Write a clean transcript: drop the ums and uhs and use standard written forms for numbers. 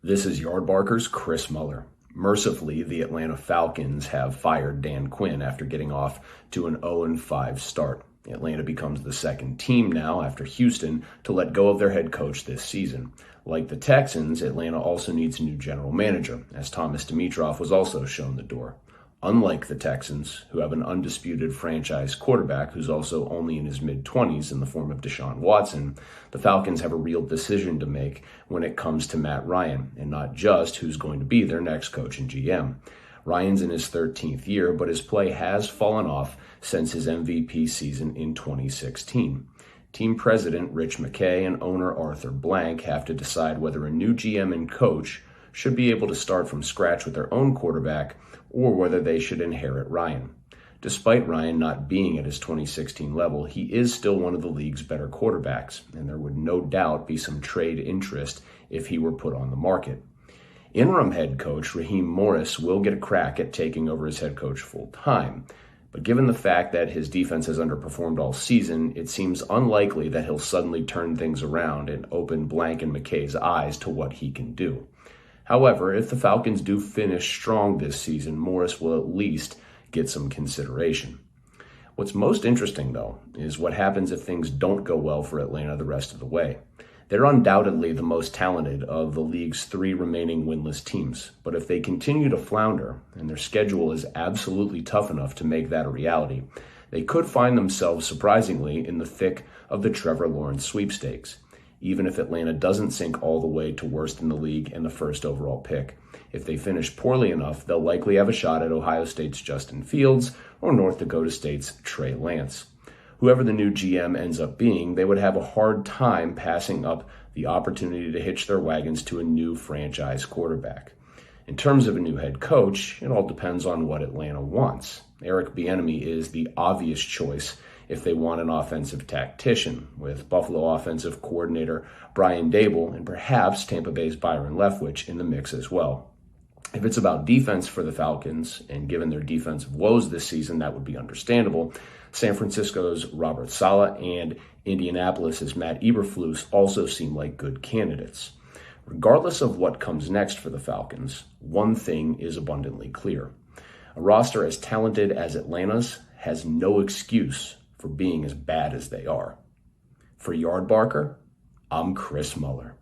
This is Yardbarker's Chris Mueller. Mercifully, the Atlanta Falcons have fired Dan Quinn after getting off to an 0-5 start. Atlanta becomes the second team now after Houston to let go of their head coach this season. Like the Texans, Atlanta also needs a new general manager, as Thomas Dimitroff was also shown the door. Unlike the Texans, who have an undisputed franchise quarterback who's also only in his mid-20s in the form of Deshaun Watson, the Falcons have a real decision to make when it comes to Matt Ryan, and not just who's going to be their next coach and GM. Ryan's in his 13th year, but his play has fallen off since his MVP season in 2016. Team president Rich McKay and owner Arthur Blank have to decide whether a new GM and coach should be able to start from scratch with their own quarterback or whether they should inherit Ryan. Despite Ryan not being at his 2016 level, he is still one of the league's better quarterbacks, and there would no doubt be some trade interest if he were put on the market. Interim head coach Raheem Morris will get a crack at taking over as head coach full-time, but given the fact that his defense has underperformed all season, it seems unlikely that he'll suddenly turn things around and open Blank and McKay's eyes to what he can do. However, if the Falcons do finish strong this season, Morris will at least get some consideration. What's most interesting, though, is what happens if things don't go well for Atlanta the rest of the way. They're undoubtedly the most talented of the league's three remaining winless teams, but if they continue to flounder, and their schedule is absolutely tough enough to make that a reality, they could find themselves surprisingly in the thick of the Trevor Lawrence sweepstakes, even if Atlanta doesn't sink all the way to worst in the league and the first overall pick. If they finish poorly enough, they'll likely have a shot at Ohio State's Justin Fields or North Dakota State's Trey Lance. Whoever the new GM ends up being, they would have a hard time passing up the opportunity to hitch their wagons to a new franchise quarterback. In terms of a new head coach, it all depends on what Atlanta wants. Eric Bieniemy is the obvious choice if they want an offensive tactician, with Buffalo offensive coordinator Brian Daboll and perhaps Tampa Bay's Byron Leftwich in the mix as well. If it's about defense for the Falcons, and given their defensive woes this season, that would be understandable, San Francisco's Robert Saleh and Indianapolis's Matt Eberflus also seem like good candidates. Regardless of what comes next for the Falcons, one thing is abundantly clear. A roster as talented as Atlanta's has no excuse for being as bad as they are. For Yardbarker, I'm Chris Mueller.